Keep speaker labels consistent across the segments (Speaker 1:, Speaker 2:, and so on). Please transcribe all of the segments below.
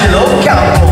Speaker 1: Angelo Campo.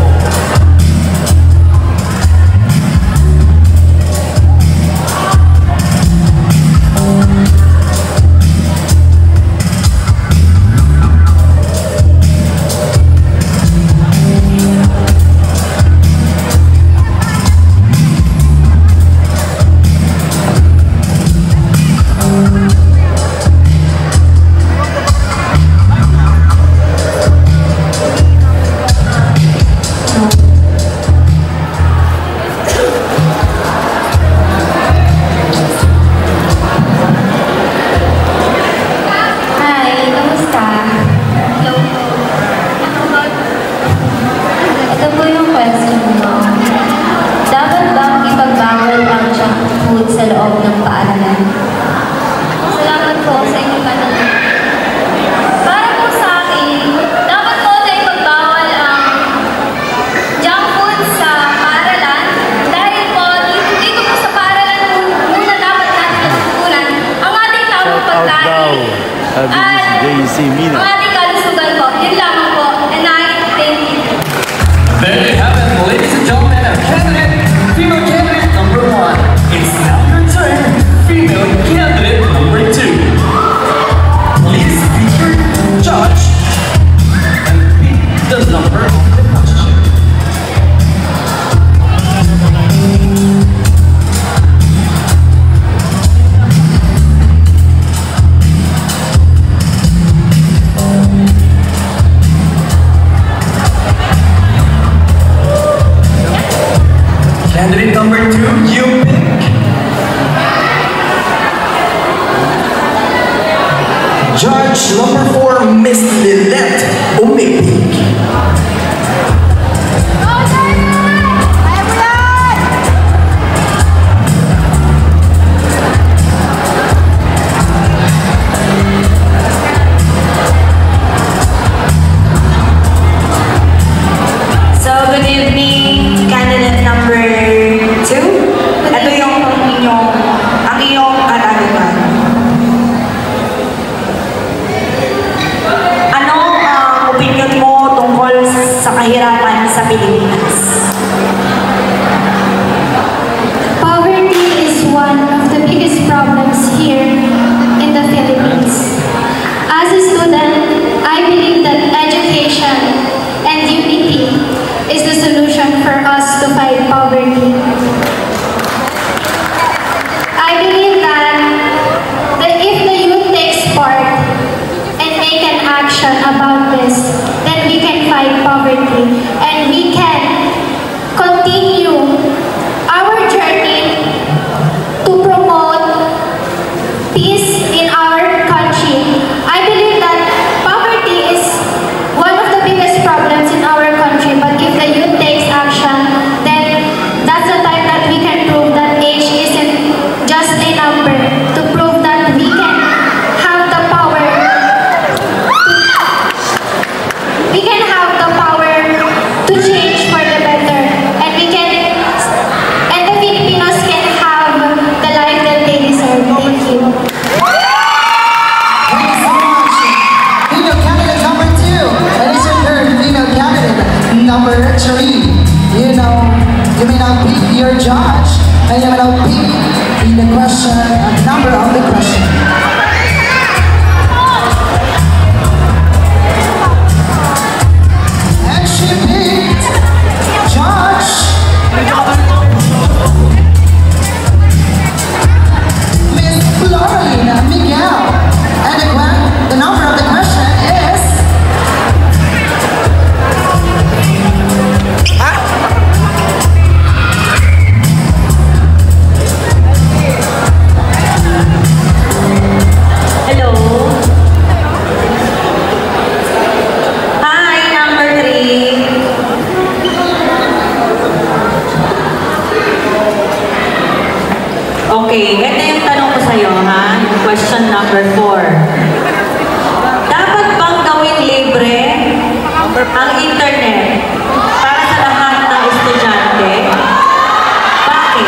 Speaker 1: Candidate number 2, you pick. Judge number 4, Miss Lilette Umipik.
Speaker 2: Kahirapan sa Pilipinas.
Speaker 3: Poverty is one of the biggest problems here in the Philippines. As a student, I believe that education and unity is the solution for us to fight poverty. I believe that if the youth takes part and make an action about this, then we can fight poverty and we can continue our journey to promote peace in our country. I believe that poverty is one of the biggest problems in our country, but if the youth takes action, then that's the time that we can prove that age isn't just a number, to prove that we can have the power. We can have the power to change for the better, and the Filipinos can have the life that they deserve. Thank you.
Speaker 4: Thank you so much. Female candidate number 2. And it's your turn, female candidate number 3. You may now pick your judge, and you may now pick the question, number of the question.
Speaker 2: Okay, ito yung tanong ko sa'yo, ha? Question number 4. Dapat bang gawing libre ang internet para sa lahat ng estudyante? Bakit?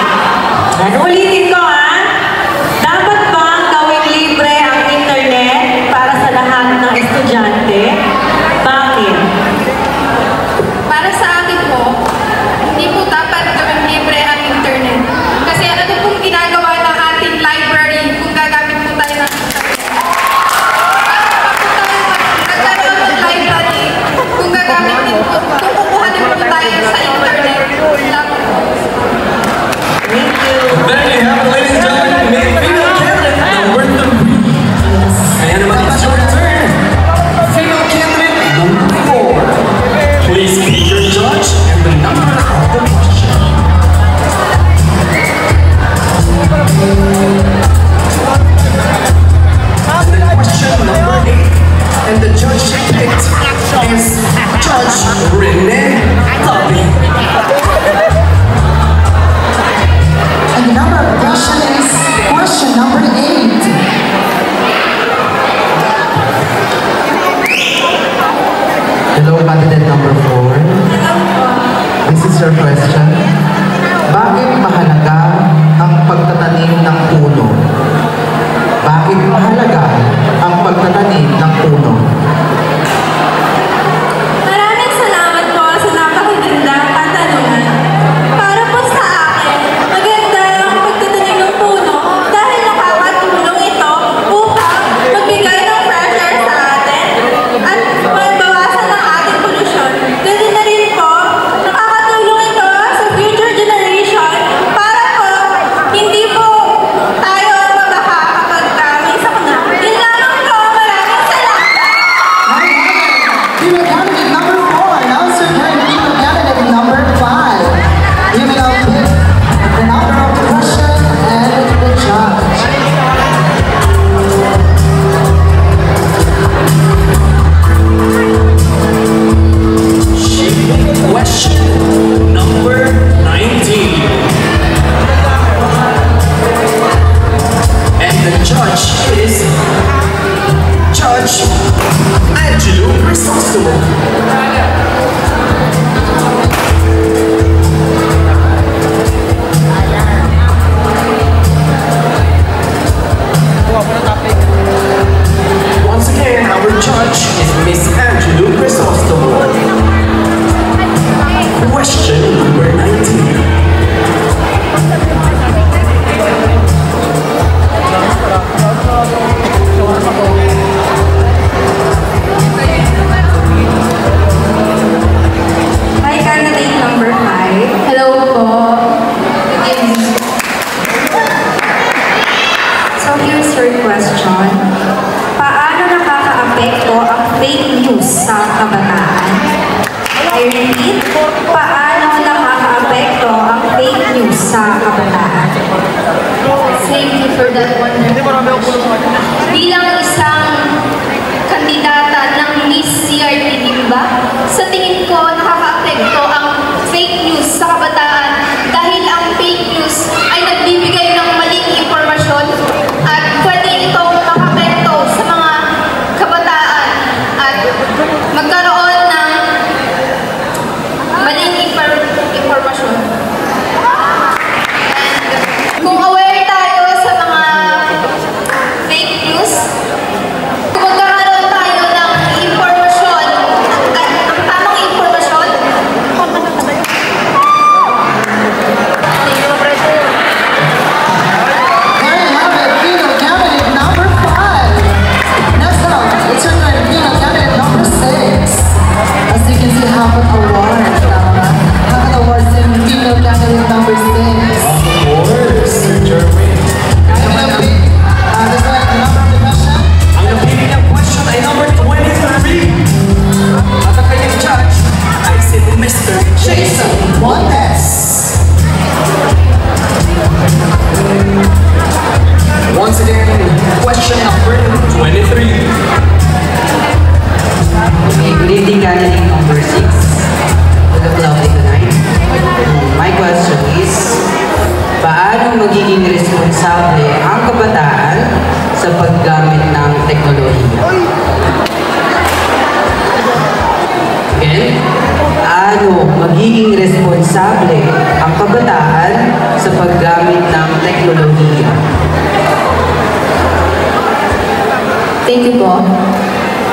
Speaker 2: Ulitin ko, ha? Dapat bang gawing libre ang internet para sa lahat ng estudyante? Bakit?
Speaker 1: Please pick your judge and the number of the question. The question number 8, and the judge picked is Judge Rene Tabi.
Speaker 4: And the number of question is question number 8.
Speaker 5: Hello, candidate number 4. This is your question. Bakit mahalaga ang pagtatanim ng puno? Bakit mahalaga ang pagtatanim ng puno?
Speaker 3: Maraming salamat po sa napakagandang katanungan. Para po sa akin, maganda ang pagtatanim ng puno dahil nakakatulong ito upang magbigay ng fresh air sa atin at mabawasan ang ating polusyon. Ganun na rin po, nakakatulong ito sa future generation para po hindi po tayo mabaha kapag may sakuna. Yun lamang po, maraming salamat!
Speaker 4: Female candidate number 4. Now it's your turn, female candidate number 5. You may now pick the number of the question and the judge.
Speaker 1: She picked question number 19. And the judge is Judge Angelo Crisostomo. Once again, our judge is Miss Angelo Crisostomo. Question number 19.
Speaker 2: Hi, candidate number 5.
Speaker 3: Hello po. Good evening.
Speaker 2: So here's your question. Paano nakakaapekto ang fake news sa kabataan? I repeat, paano nakakaapekto ang fake news sa kabataan?
Speaker 3: Thank you for that wonderful question. Bilang isang kandidata ng Miss CRT, ba? Sa tingin ko, nakaka-apekto ang fake news sa kabataan dahil ang fake news ay nagbibigay ng maling impormasyon at pwede itong makapekto sa mga kabataan at magkaroon ng maling impormasyon. Kung aware tayo sa mga fake news, kung magkakaroon tayo ng impormasyon at ang tamang impormasyon,
Speaker 4: There you have it, female candidate number 5. Next up, it's your turn, female candidate number 6. As you can see, half an award. Half an award in female candidate number 6.
Speaker 1: Of course, Sir Jermaine.
Speaker 4: This one, the number of the question.
Speaker 1: Ang napili niyang question ay number 23. At ang kanyang judge ay si Mr. Jason
Speaker 4: Montes.
Speaker 1: Once again, question number 23.
Speaker 5: Okay, good evening, candidate number 6. Good of lovely tonight. My question is, paano magiging responsable ang kabataan sa paggamit ng teknolohiya? Again, paano magiging responsable ang kabataan sa paggamit ng teknolohiya?
Speaker 3: thank you po.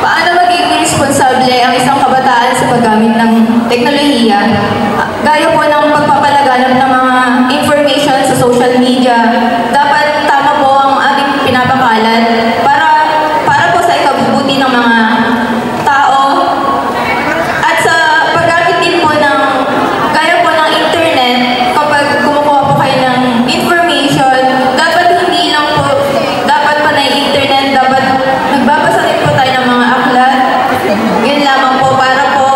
Speaker 3: Paano magiging responsable ang isang kabataan sa paggamit ng teknolohiya? Gaya po ng pagpapalaganap ng mga information sa social media, dapat tama po ang ating pinapakalat para po sa ikabubuti ng mga tao at sa paggamit din po ng gaya po ng internet. Kapag kumukuha po kayo ng information, dapat hindi lang po dapat pa na internet, dapat nagbabasa rin po tayo ng mga aklat. Yun lamang po para po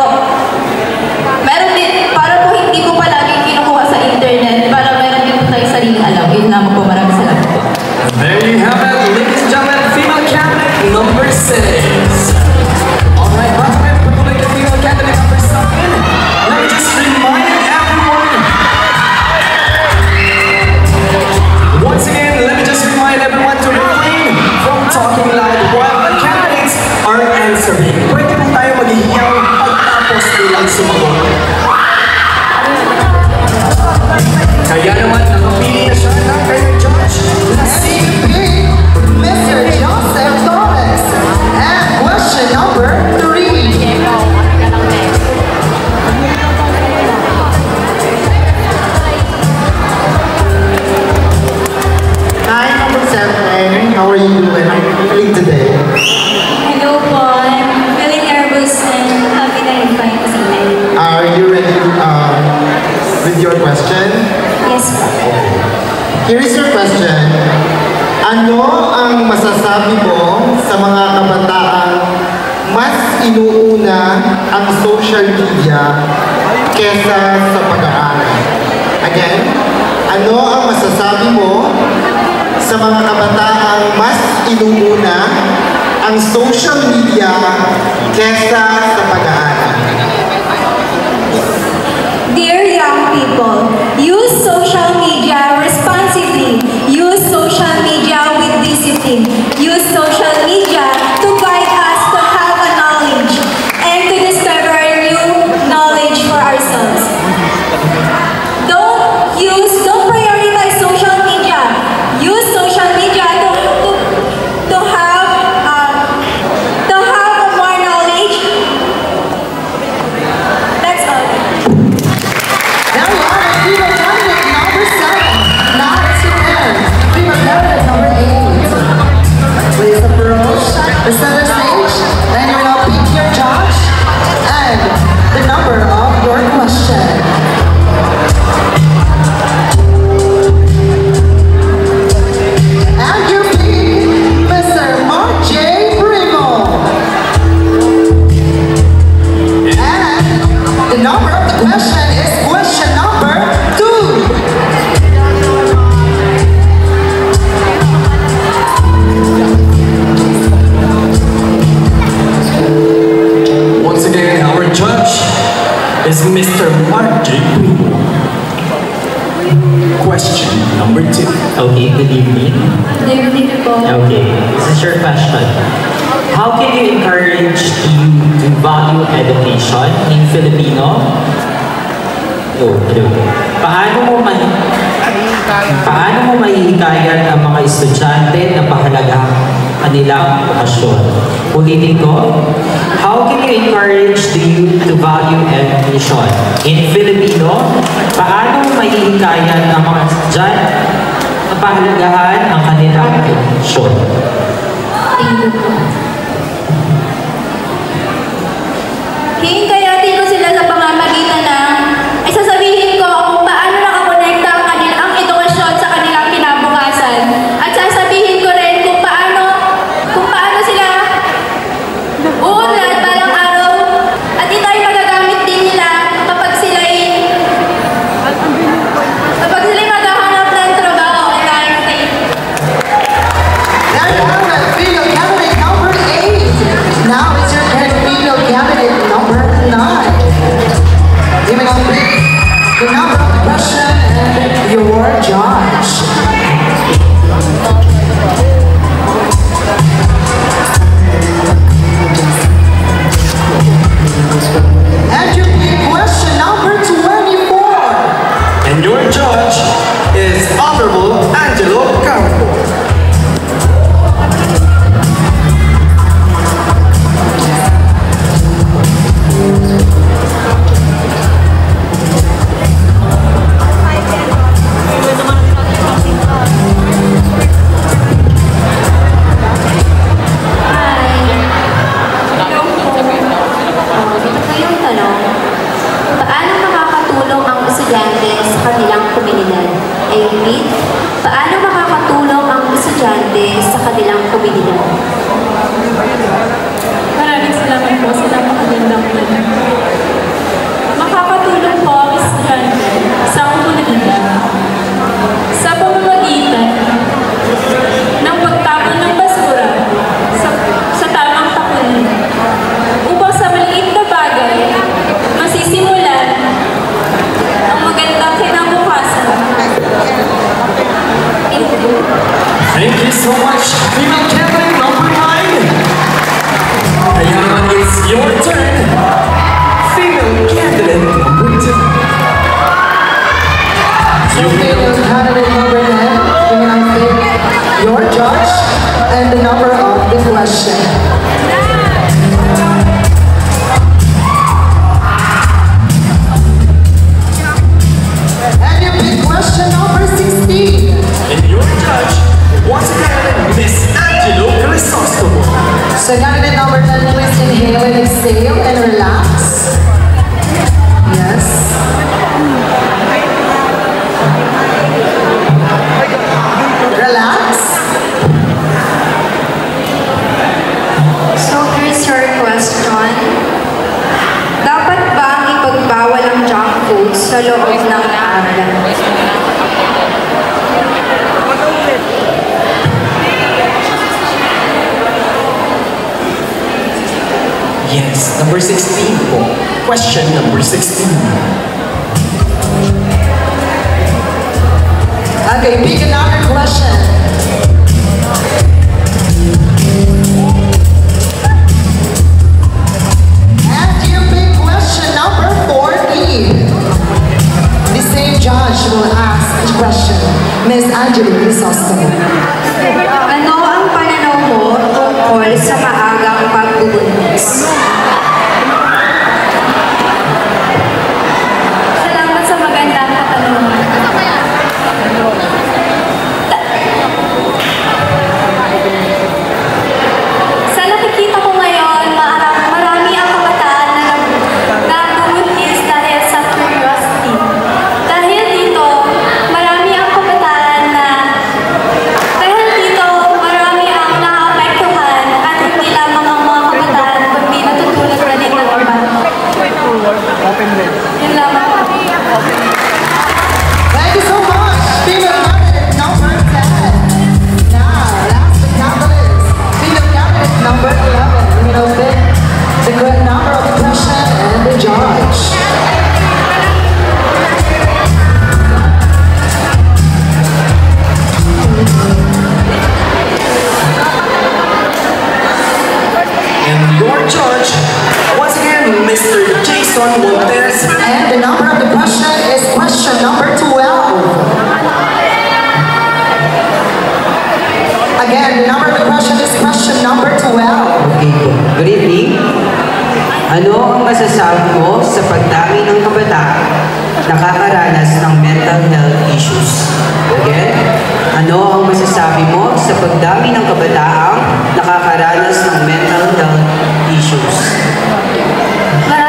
Speaker 1: silang sumagot. Kaya naman, nakapili na siya ng kanyang judge na si
Speaker 4: Mr. Joseph Torres. And question number 3.
Speaker 6: Hi, number 7. How are you doing? How are you feeling today?
Speaker 3: Hello po, I'm really nervous and happy na rin po sila.
Speaker 6: Are you ready with your question?
Speaker 3: Yes po.
Speaker 6: Here is your question. Ano ang masasabi mo sa mga kabataang mas inuuna ang social media kesa sa pag-aaral? Again, ano ang masasabi mo sa mga kabataang mas inuuna ang social media kesa sa pag-aaral?
Speaker 3: Dear young people, use social media responsibly. Use social media with discipline. Use social media to guide us to have a knowledge and to discover new knowledge for ourselves. Don't prioritize social media. Use social media to have more knowledge. That's all.
Speaker 4: Now we are at Prima candidate number 7. Not to end. Prima candidate number 8. Please approach the center stage. And you will now pick your judge and the number of your question. And you pick Mr. Mark J. Primo. And the number of the question is question number 2.
Speaker 1: Once again, our judge is Mr. Mark J. Primo. Question number 2.
Speaker 5: Okay, good evening.
Speaker 3: Good evening po.
Speaker 5: Okay, this is your question. How can you encourage you to value education in Filipino? Oh, hello. Paano mo mahihikayat ang mga estudyante na pahalagahan kanilang edukasyon? Ulitin ko, how can you encourage the youth to value education in Filipino? Paano mo mahihikayat ang mga estudyante na pahalagahan ang kanilang edukasyon?
Speaker 3: Hihinkayatin ko sila sa pamamagitan ng ay sasabihin ko kung paano nakakonekta ang edukasyon sa kanilang kinabukasan. At sasabihin ko rin kung paano sila uunlad balang araw at ito ay magagamit din nila kapag sila'y maghahanap ng trabaho o kahit
Speaker 4: Now you have at female candidate number 8. Now it's your turn, female candidate number 9. You may now pick the number of the question and your judge. And you pick question number 24.
Speaker 1: And your judge is Honorable Angelo Campo.
Speaker 3: Ito yung tanong, paano makakatulong ang estudyante sa kanilang komunidad? I repeat, paano makakatulong ang estudyante sa kanilang komunidad?
Speaker 7: Maraming salamat po sa napakagandang tanong. Makakatulong po ang estudyante sa komunidad sa pamamagitan ng pagtapon ng basura sa tamang tapunan upang sa maliit na bagay masisimulan ang magandang kinabukasan.
Speaker 1: Thank you so Number 16 po. Question number 16.
Speaker 4: Okay, pick another question. And you pick question number 14. The same judge will ask the question. Miss Angelique Crisostomo.
Speaker 2: Ano ang pananaw mo tungkol sa maagang pagbubuntis?
Speaker 7: Salamat sa magandang katanungan. Sa nakikita ko ngayon, marami ang kabataan na nabubuntis dahil sa curiosity. Dahil dito, marami ang naapektuhan at hindi lamang ang mga kabataan kundi natutulog na din ng iba. Yun lamang.
Speaker 4: Thank you so much. Female candidate number 10. Now, last but not the least, female candidate number 11. You know, pick the correct number of the question and the judge.
Speaker 1: And your judge, once again, Mr. Jason Montes.
Speaker 4: And the number of the question is question number 12. Again, the number of the question is question number 12.
Speaker 5: Okay po. Good evening. Ano ang masasabi mo sa pagdami ng kabataan nakakaranas ng mental health issues? Again, ano ang masasabi mo sa pagdami ng kabataang nakakaranas ng mental health issues?
Speaker 7: Marami